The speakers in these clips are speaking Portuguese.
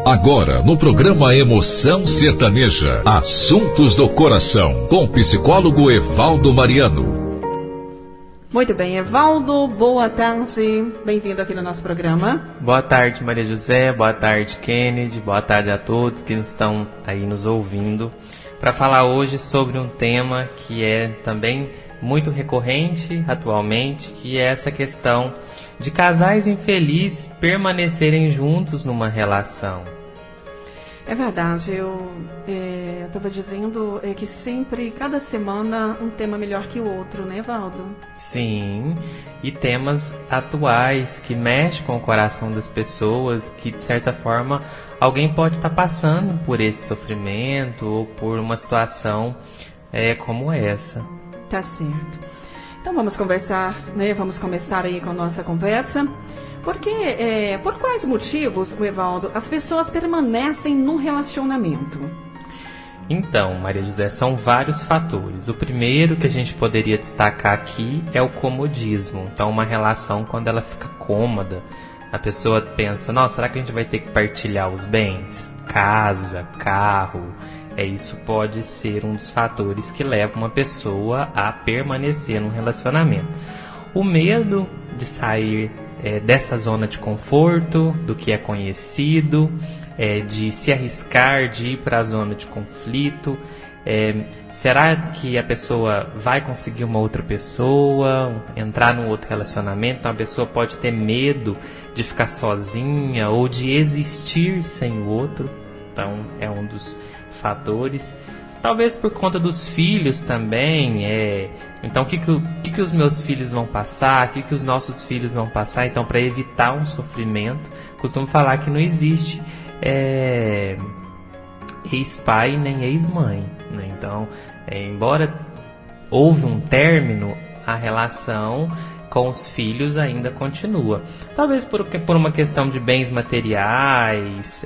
Agora, no programa Emoção Sertaneja, Assuntos do Coração, com o psicólogo Evaldo Mariano. Muito bem, Evaldo, boa tarde, bem-vindo aqui no nosso programa. Boa tarde, Maria José, boa tarde, Kennedy, boa tarde a todos que estão aí nos ouvindo, para falar hoje sobre um tema que é também muito recorrente atualmente, que é essa questão de casais infelizes permanecerem juntos numa relação. É verdade, eu estava dizendo que sempre, cada semana, um tema melhor que o outro, né, Evaldo? Sim, e temas atuais que mexem com o coração das pessoas, que de certa forma alguém pode estar passando por esse sofrimento ou por uma situação como essa. Tá certo. Então vamos conversar, né? Vamos começar aí com a nossa conversa. Porque, por quais motivos, Evaldo, as pessoas permanecem num relacionamento? Então, Maria José, são vários fatores. O primeiro que a gente poderia destacar aqui é o comodismo. Então, uma relação quando ela fica cômoda, a pessoa pensa, nossa, será que a gente vai ter que partilhar os bens? Casa, carro... Isso pode ser um dos fatores que leva uma pessoa a permanecer num relacionamento. O medo de sair dessa zona de conforto, do que é conhecido, de se arriscar, de ir para a zona de conflito. Será que a pessoa vai conseguir uma outra pessoa, entrar num outro relacionamento? Então a pessoa pode ter medo de ficar sozinha ou de existir sem o outro. Então é um dos fatores, talvez por conta dos filhos também, então o que os meus filhos vão passar, o que os nossos filhos vão passar, então para evitar um sofrimento, costumo falar que não existe ex-pai nem ex-mãe, né? Então, embora houve um término, a relação com os filhos ainda continua. Talvez por uma questão de bens materiais,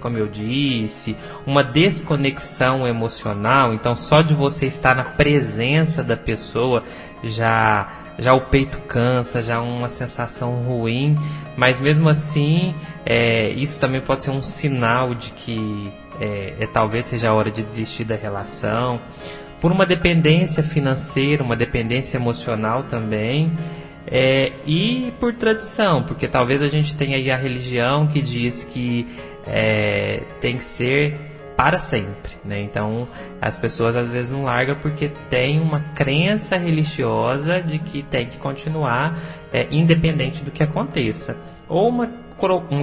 como eu disse, uma desconexão emocional. Então, só de você estar na presença da pessoa, já o peito cansa, já uma sensação ruim. Mas mesmo assim, isso também pode ser um sinal de que talvez seja a hora de desistir da relação. Por uma dependência financeira, uma dependência emocional também. E por tradição, porque talvez a gente tenha aí a religião que diz que tem que ser para sempre, né? Então as pessoas às vezes não largam porque tem uma crença religiosa de que tem que continuar independente do que aconteça, ou uma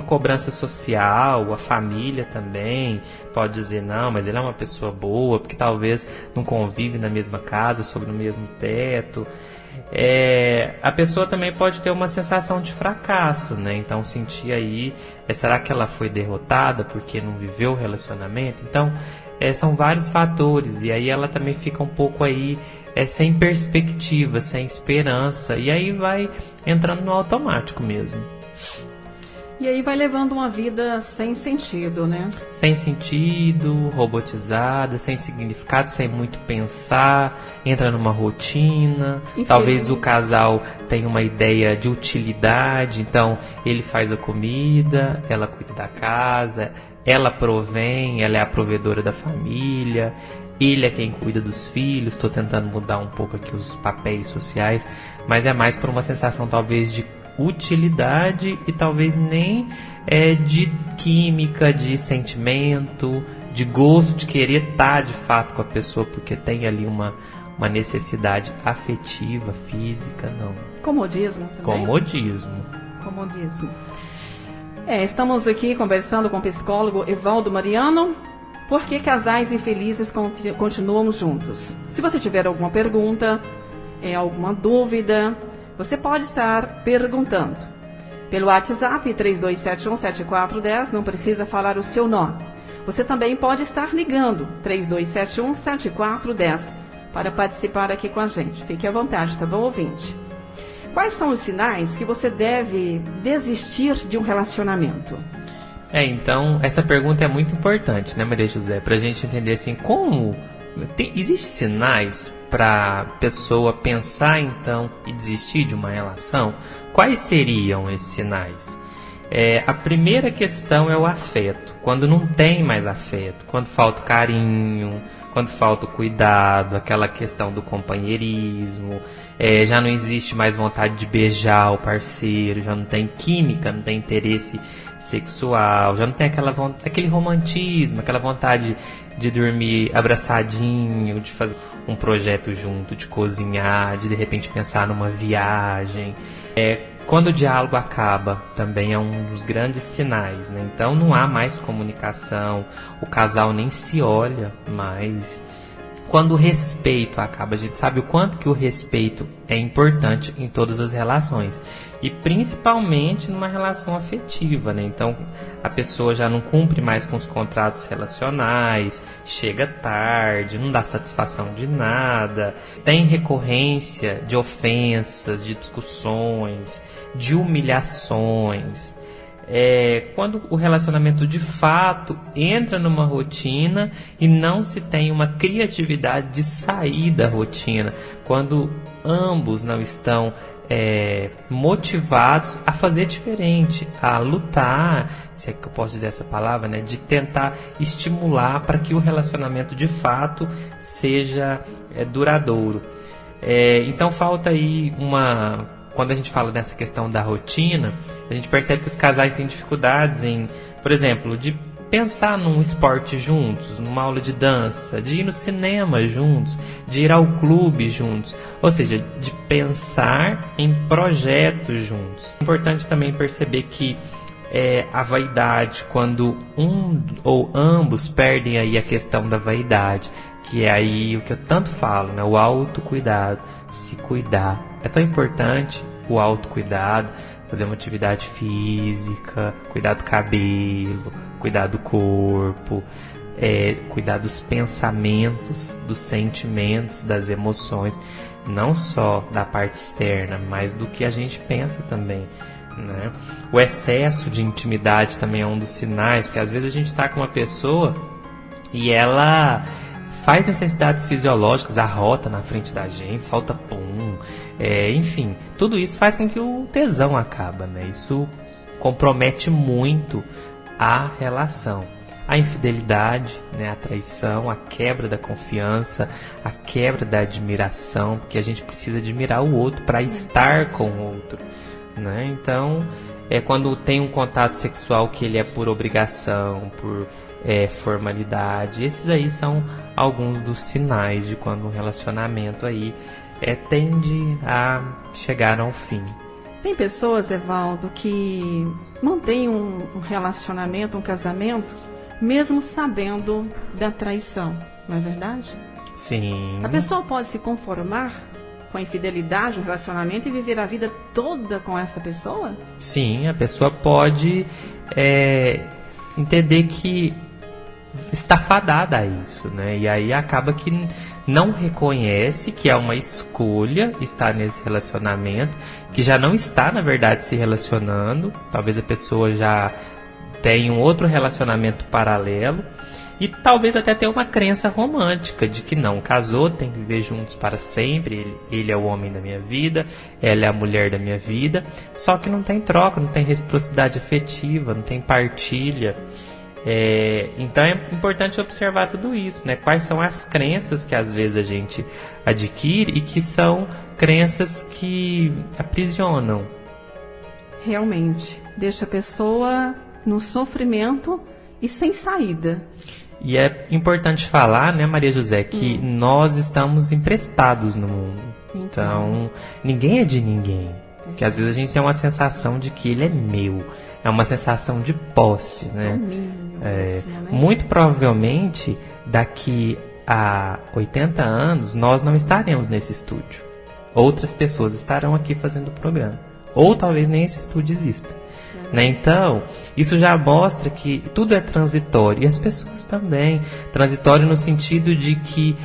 cobrança social, a família também pode dizer, não, mas ele é uma pessoa boa, porque talvez não convive na mesma casa, sob o mesmo teto. A pessoa também pode ter uma sensação de fracasso, né? Então sentir aí, será que ela foi derrotada porque não viveu o relacionamento? Então são vários fatores, e aí ela também fica um pouco aí sem perspectiva, sem esperança, e aí vai entrando no automático mesmo. E aí vai levando uma vida sem sentido, né? Sem sentido, robotizada, sem significado, sem muito pensar, entra numa rotina. Talvez o casal tenha uma ideia de utilidade, então ele faz a comida, ela cuida da casa, ela provém, ela é a provedora da família, ele é quem cuida dos filhos. Estou tentando mudar um pouco aqui os papéis sociais, mas é mais por uma sensação talvez de utilidade e talvez nem de química, de sentimento, de gosto, de querer estar de fato com a pessoa porque tem ali uma necessidade afetiva, física, não. Comodismo também? Comodismo. Estamos aqui conversando com o psicólogo Evaldo Mariano. Por que casais infelizes continuam juntos? Se você tiver alguma pergunta, alguma dúvida, você pode estar perguntando pelo WhatsApp 32717410, não precisa falar o seu nome. Você também pode estar ligando 32717410 para participar aqui com a gente. Fique à vontade, tá bom, ouvinte? Quais são os sinais que você deve desistir de um relacionamento? Então, essa pergunta é muito importante, né, Maria José? Para a gente entender assim, como... Existem sinais para a pessoa pensar então e desistir de uma relação? Quais seriam esses sinais? A primeira questão é o afeto. Quando não tem mais afeto, quando falta o carinho, quando falta o cuidado, aquela questão do companheirismo, já não existe mais vontade de beijar o parceiro, já não tem química, não tem interesse sexual, já não tem aquele romantismo, aquela vontade de dormir abraçadinho, de fazer um projeto junto, de cozinhar, de repente pensar numa viagem. Quando o diálogo acaba, também é um dos grandes sinais, né? Então não há mais comunicação, o casal nem se olha mais. Quando o respeito acaba, a gente sabe o quanto que o respeito é importante em todas as relações. E principalmente numa relação afetiva, né? Então a pessoa já não cumpre mais com os contratos relacionais, chega tarde, não dá satisfação de nada, tem recorrência de ofensas, de discussões, de humilhações. Quando o relacionamento de fato entra numa rotina e não se tem uma criatividade de sair da rotina, quando ambos não estão motivados a fazer diferente, a lutar, se é que eu posso dizer essa palavra, né, de tentar estimular para que o relacionamento de fato seja duradouro. Então falta aí quando a gente fala dessa questão da rotina, a gente percebe que os casais têm dificuldades em, por exemplo, de pensar num esporte juntos, numa aula de dança, de ir no cinema juntos, de ir ao clube juntos, ou seja, de pensar em projetos juntos. É importante também perceber que a vaidade, quando um ou ambos perdem aí a questão da vaidade, que é aí o que eu tanto falo, né? O autocuidado, se cuidar. É tão importante o autocuidado, fazer uma atividade física, cuidar do cabelo, cuidar do corpo, cuidar dos pensamentos, dos sentimentos, das emoções, não só da parte externa, mas do que a gente pensa também, né? O excesso de intimidade também é um dos sinais, porque às vezes a gente está com uma pessoa e ela faz necessidades fisiológicas, arrota na frente da gente, solta pum, enfim, tudo isso faz com que o tesão acaba, né? Isso compromete muito a relação. A infidelidade, né? A traição, a quebra da confiança, a quebra da admiração, porque a gente precisa admirar o outro para estar com o outro, né? Então, quando tem um contato sexual que ele é por obrigação, por formalidade, esses aí são alguns dos sinais de quando um relacionamento aí tende a chegar ao fim. Tem pessoas, Evaldo, que mantêm um relacionamento, um casamento, mesmo sabendo da traição, não é verdade? Sim. A pessoa pode se conformar com a infidelidade, um relacionamento, e viver a vida toda com essa pessoa? Sim, a pessoa pode entender que está fadada a isso, né? E aí acaba que não reconhece que é uma escolha estar nesse relacionamento, que já não está, na verdade, se relacionando. Talvez a pessoa já tenha um outro relacionamento paralelo e talvez até tenha uma crença romântica de que não, casou, tem que viver juntos para sempre, ele é o homem da minha vida, ela é a mulher da minha vida, só que não tem troca, não tem reciprocidade afetiva, não tem partilha. Então é importante observar tudo isso, né? Quais são as crenças que às vezes a gente adquire e que são crenças que aprisionam. Realmente, deixa a pessoa no sofrimento e sem saída. E é importante falar, né, Maria José, que nós estamos emprestados no mundo. Então, ninguém é de ninguém. Porque às vezes a gente tem uma sensação de que ele é meu. É uma sensação de posse, né? Muito provavelmente, daqui a 80 anos, nós não estaremos nesse estúdio. Outras pessoas estarão aqui fazendo o programa. Ou talvez nem esse estúdio exista. Né? Então, isso já mostra que tudo é transitório. E as pessoas também. Transitório no sentido de que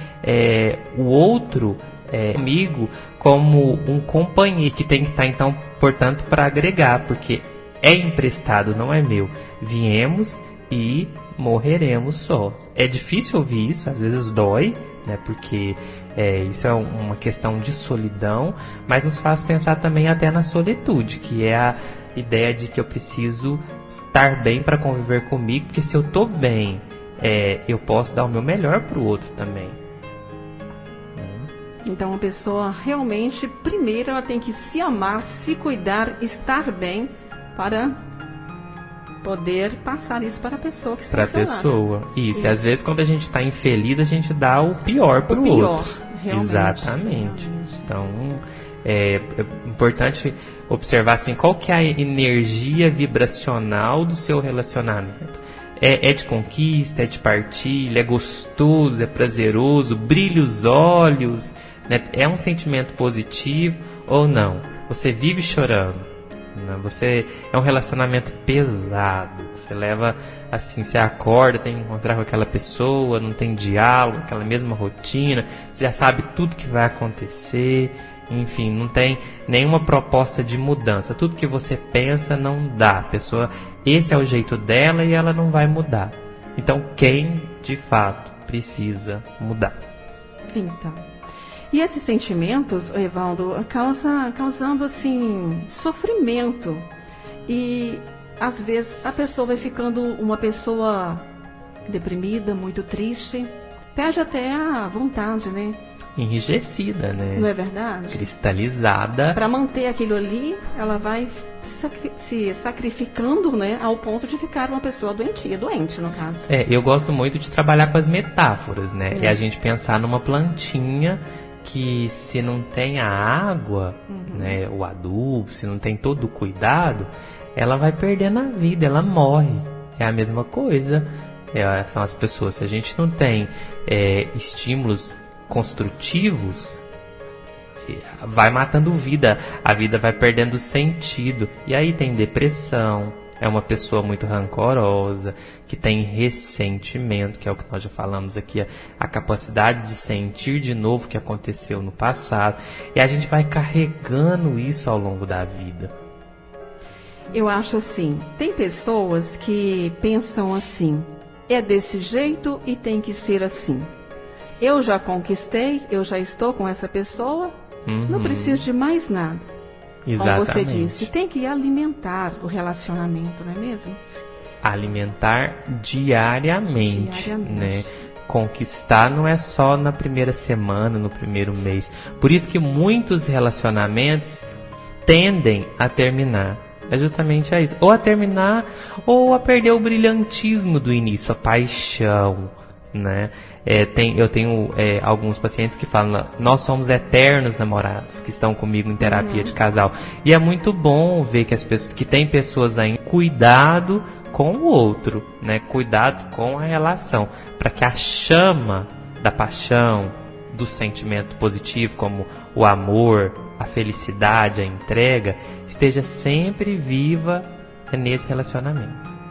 o outro é amigo como um companheiro que tem que estar, então, portanto, para agregar. Porque é emprestado, não é meu. Viemos e morreremos só. É difícil ouvir isso, às vezes dói, né? Porque isso é uma questão de solidão, mas nos faz pensar também até na solitude, que é ideia de que eu preciso estar bem para conviver comigo, porque se eu estou bem, eu posso dar o meu melhor para o outro também. Então a pessoa realmente, primeiro ela tem que se amar, se cuidar, estar bem para poder passar isso para a pessoa que está para a pessoa. Isso. E às vezes quando a gente está infeliz, a gente dá o pior para o outro. Realmente. Exatamente. Então é importante observar assim, qual que é a energia vibracional do seu relacionamento. É de conquista, é de partilha, é gostoso, é prazeroso, brilha os olhos, né? É um sentimento positivo ou não? Você vive chorando, né? Você é um relacionamento pesado, você leva assim, você acorda, tem que encontrar com aquela pessoa, não tem diálogo, aquela mesma rotina, você já sabe tudo que vai acontecer. Enfim, não tem nenhuma proposta de mudança. Tudo que você pensa não dá. A pessoa, esse é o jeito dela e ela não vai mudar. Então, quem de fato precisa mudar? Então, e esses sentimentos, Evaldo, causando assim sofrimento. E às vezes a pessoa vai ficando uma pessoa deprimida, muito triste, perde até a vontade, né? Enrijecida, né? Não é verdade? Cristalizada. Para manter aquilo ali, ela vai se sacrificando, né, ao ponto de ficar uma pessoa doente no caso. Eu gosto muito de trabalhar com as metáforas, né? E a gente pensar numa plantinha que se não tem a água, né, o adubo, se não tem todo o cuidado, ela vai perdendo a vida, ela morre. É a mesma coisa. São as pessoas. Se a gente não tem estímulos construtivos, vai matando vida, a vida vai perdendo sentido, e aí tem depressão, é uma pessoa muito rancorosa, que tem ressentimento, que é o que nós já falamos aqui, a capacidade de sentir de novo o que aconteceu no passado, e a gente vai carregando isso ao longo da vida. Eu acho assim, tem pessoas que pensam assim, é desse jeito e tem que ser assim. Eu já conquistei, eu já estou com essa pessoa, não preciso de mais nada. Exatamente. Como você disse, tem que alimentar o relacionamento, não é mesmo? Alimentar diariamente. Né? Conquistar não é só na primeira semana, no primeiro mês. Por isso que muitos relacionamentos tendem a terminar. É justamente isso. Ou a terminar, ou a perder o brilhantismo do início, a paixão. Né? Eu tenho alguns pacientes que falam, nós somos eternos namorados que estão comigo em terapia de casal, e é muito bom ver que tem pessoas aí, cuidado com o outro, né? Cuidado com a relação, para que a chama da paixão, do sentimento positivo, como o amor, a felicidade, a entrega, esteja sempre viva nesse relacionamento.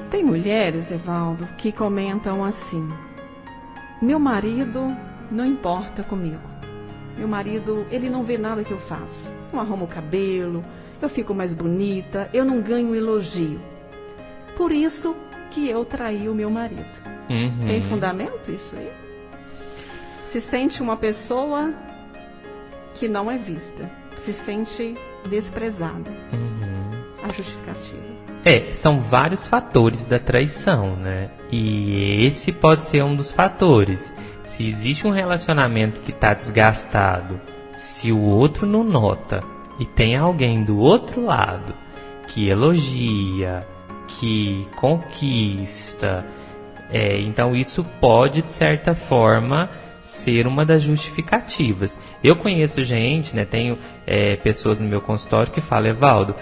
Tem mulheres, Evaldo, que comentam assim, meu marido não importa comigo. Meu marido, ele não vê nada que eu faço. Eu arrumo o cabelo, eu fico mais bonita, eu não ganho elogio. Por isso que eu traí o meu marido. Tem fundamento isso aí? Se sente uma pessoa que não é vista, se sente desprezada. A justificativa. São vários fatores da traição, né? E esse pode ser um dos fatores. Se existe um relacionamento que está desgastado, se o outro não nota e tem alguém do outro lado que elogia, que conquista, então isso pode, de certa forma, ser uma das justificativas. Eu conheço gente, né, tenho pessoas no meu consultório que falam, Evaldo,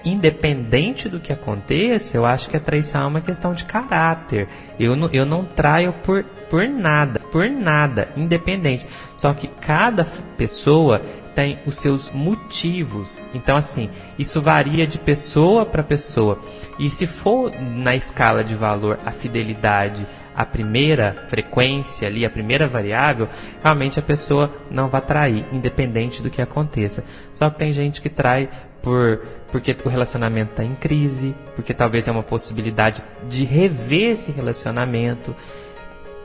independente do que aconteça, eu acho que a traição é uma questão de caráter. Eu não traio por nada, independente. Só que cada pessoa tem os seus motivos. Então, assim, isso varia de pessoa para pessoa. E se for na escala de valor a fidelidade, a primeira frequência ali, a primeira variável, realmente a pessoa não vai trair, independente do que aconteça. Só que tem gente que trai porque o relacionamento está em crise, porque talvez é uma possibilidade de rever esse relacionamento.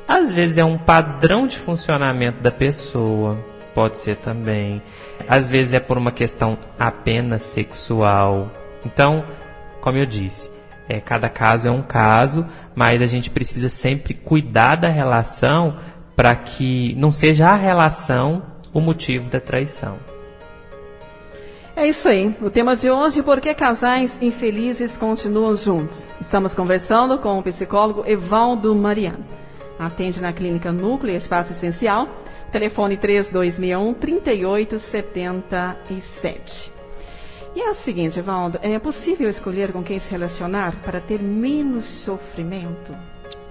Às vezes é um padrão de funcionamento da pessoa, Pode ser também. Às vezes é por uma questão apenas sexual. Então, como eu disse, cada caso é um caso, mas a gente precisa sempre cuidar da relação para que não seja a relação o motivo da traição. É isso aí. O tema de hoje, por que casais infelizes continuam juntos? Estamos conversando com o psicólogo Evaldo Mariano. Atende na Clínica Núcleo Espaço Essencial. Telefone 3261-3877. E é o seguinte, Evaldo, é possível escolher com quem se relacionar para ter menos sofrimento?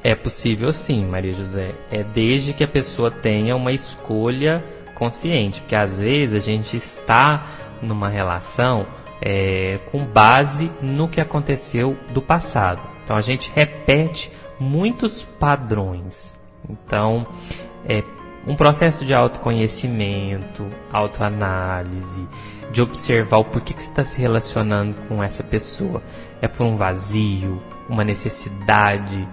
É possível sim, Maria José. É desde que a pessoa tenha uma escolha consciente, porque às vezes a gente está numa relação com base no que aconteceu do passado. Então a gente repete muitos padrões. Então um processo de autoconhecimento, autoanálise, de observar o porquê que você está se relacionando com essa pessoa. É por um vazio, uma necessidade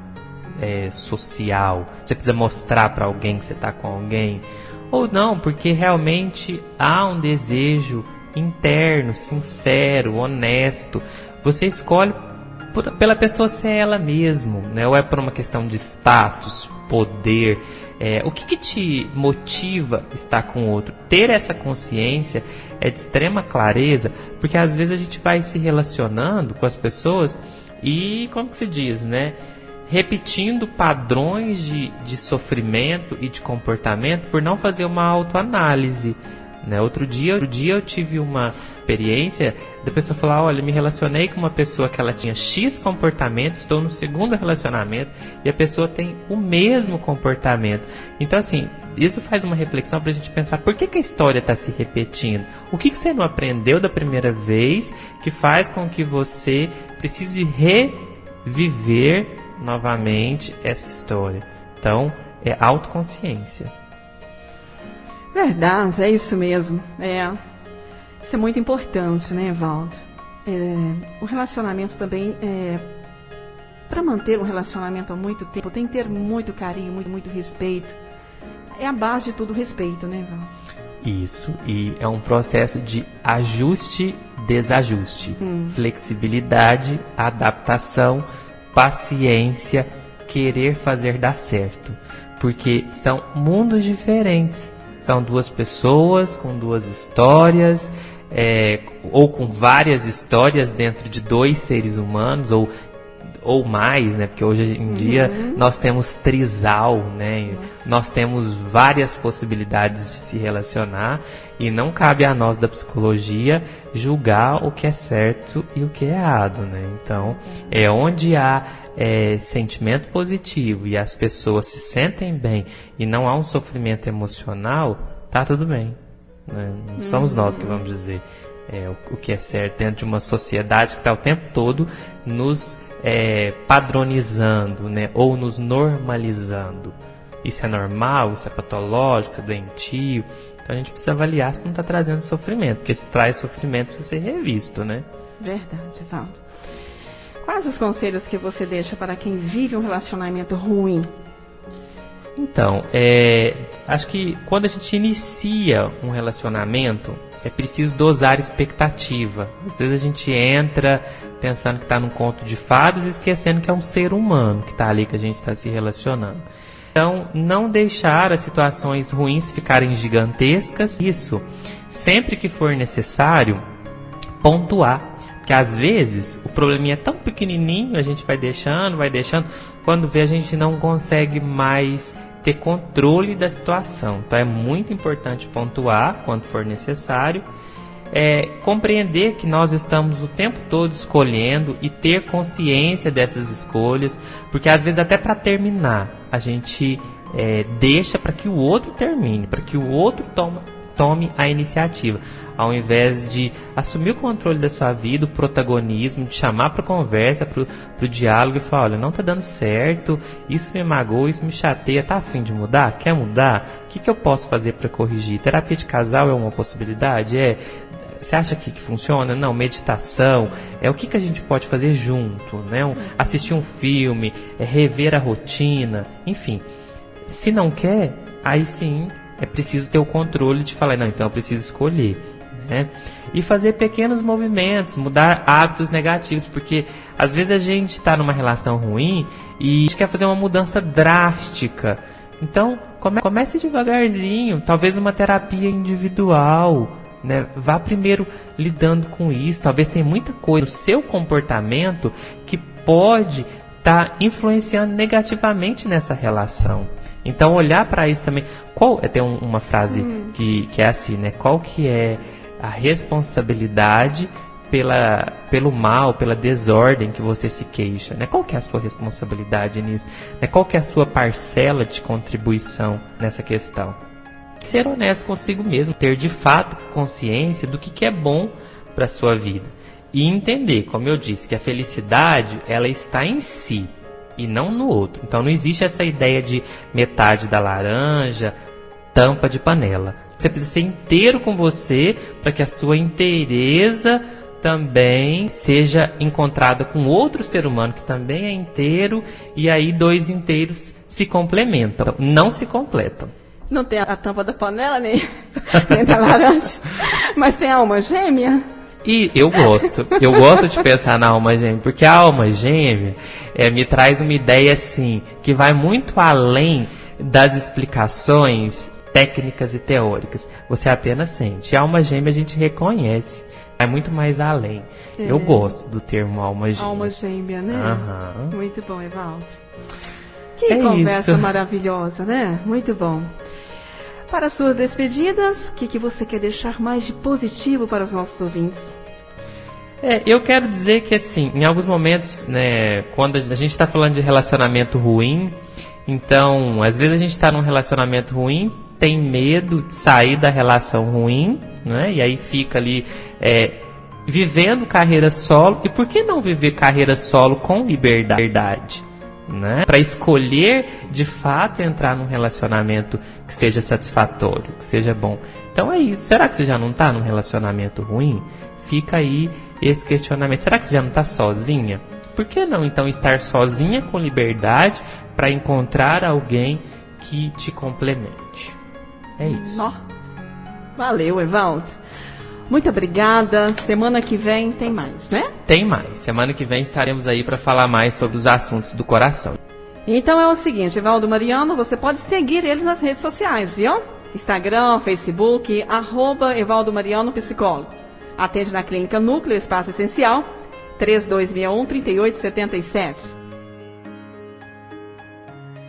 social, você precisa mostrar para alguém que você está com alguém, ou não, porque realmente há um desejo interno, sincero, honesto. Você escolhe pela pessoa ser ela mesma, né? Ou é por uma questão de status, poder. O que te motiva a estar com o outro? Ter essa consciência é de extrema clareza, porque às vezes a gente vai se relacionando com as pessoas e, como que se diz, né? Repetindo padrões de sofrimento e de comportamento por não fazer uma autoanálise, né? Outro dia eu tive uma experiência da pessoa falar, olha, me relacionei com uma pessoa que ela tinha X comportamento, estou no segundo relacionamento e a pessoa tem o mesmo comportamento. Então, assim, isso faz uma reflexão para a gente pensar, por que a história está se repetindo? O que você não aprendeu da primeira vez que faz com que você precise reviver novamente essa história? Então, é autoconsciência. Verdade, é isso mesmo. Isso é muito importante, né, Evaldo? O relacionamento também, para manter um relacionamento há muito tempo, tem que ter muito carinho, muito respeito. É a base de tudo o respeito, né, Evaldo? Isso, e é um processo de ajuste, desajuste, flexibilidade, adaptação, paciência, querer fazer dar certo. Porque são mundos diferentes. São duas pessoas com duas histórias, ou com várias histórias dentro de dois seres humanos, ou mais, né? Porque hoje em dia nós temos trisal, né? Nós temos várias possibilidades de se relacionar e não cabe a nós da psicologia julgar o que é certo e o que é errado, né? Então, onde há sentimento positivo e as pessoas se sentem bem e não há um sofrimento emocional, tá tudo bem, né? Não somos nós que vamos dizer o que é certo dentro de uma sociedade que está o tempo todo nos padronizando, né? Ou nos normalizando. Isso é normal, isso é patológico, isso é doentio. Então a gente precisa avaliar se não está trazendo sofrimento, porque se traz sofrimento precisa ser revisto, né? Verdade, Evaldo. Quais os conselhos que você deixa para quem vive um relacionamento ruim? Então, acho que quando a gente inicia um relacionamento, é preciso dosar expectativa. Às vezes a gente entra pensando que está num conto de fadas e esquecendo que é um ser humano que está ali, que a gente está se relacionando. Então, não deixar as situações ruins ficarem gigantescas. Isso, sempre que for necessário, pontuar. Porque às vezes o probleminha é tão pequenininho, a gente vai deixando, quando vê a gente não consegue mais ter controle da situação. Então é muito importante pontuar quando for necessário, compreender que nós estamos o tempo todo escolhendo e ter consciência dessas escolhas, porque às vezes até para terminar a gente deixa para que o outro termine, para que o outro tome a iniciativa, ao invés de assumir o controle da sua vida, o protagonismo, de chamar para conversa, para o diálogo e falar, olha, não está dando certo, isso me magoa, isso me chateia, tá a fim de mudar? Quer mudar? O que eu posso fazer para corrigir? Terapia de casal é uma possibilidade? Você acha que funciona? Não, meditação, o que a gente pode fazer junto, né? Assistir um filme, rever a rotina, enfim. Se não quer, aí sim é preciso ter o controle de falar, não, então eu preciso escolher, né? E fazer pequenos movimentos, mudar hábitos negativos, porque às vezes a gente está numa relação ruim e a gente quer fazer uma mudança drástica. Então, comece devagarzinho, talvez uma terapia individual, né? Vá primeiro lidando com isso. Talvez tenha muita coisa no seu comportamento que pode estar influenciando negativamente nessa relação. Então, olhar para isso também. Tem uma frase que é assim, né? Qual que é a responsabilidade pelo mal, pela desordem que você se queixa, né? Qual que é a sua responsabilidade nisso? Né? Qual que é a sua parcela de contribuição nessa questão? Ser honesto consigo mesmo, ter de fato consciência do que é bom para a sua vida. E entender, como eu disse, que a felicidade ela está em si e não no outro. Então não existe essa ideia de metade da laranja, tampa de panela. Você precisa ser inteiro com você para que a sua inteireza também seja encontrada com outro ser humano que também é inteiro, e aí dois inteiros se complementam, não se completam. Não tem a tampa da panela, nem da laranja, mas tem a alma gêmea. E eu gosto de pensar na alma gêmea, porque a alma gêmea me traz uma ideia assim, que vai muito além das explicações técnicas e teóricas. Você apenas sente. A alma gêmea a gente reconhece, vai muito mais além. Eu gosto do termo alma gêmea. Alma gêmea, né? Uhum. Muito bom, Evaldo. Que conversa maravilhosa, né? Muito bom. Para as suas despedidas, o que você quer deixar mais de positivo para os nossos ouvintes? Eu quero dizer que, assim, em alguns momentos, né, quando a gente está falando de relacionamento ruim, então, às vezes a gente está num relacionamento ruim, tem medo de sair da relação ruim, né, e aí fica ali vivendo carreira solo. E por que não viver carreira solo com liberdade? Né? Para escolher de fato entrar num relacionamento que seja satisfatório, que seja bom. Então é isso. Será que você já não está num relacionamento ruim? Fica aí esse questionamento. Será que você já não está sozinha? Por que não então estar sozinha com liberdade para encontrar alguém que te complemente? É isso. Valeu, Evaldo. Muito obrigada. Semana que vem tem mais, né? Tem mais. Semana que vem estaremos aí para falar mais sobre os assuntos do coração. Então é o seguinte, Evaldo Mariano, você pode seguir eles nas redes sociais, viu? Instagram, Facebook, @Evaldo Mariano Psicólogo. Atende na Clínica Núcleo, Espaço Essencial, 3261-3877.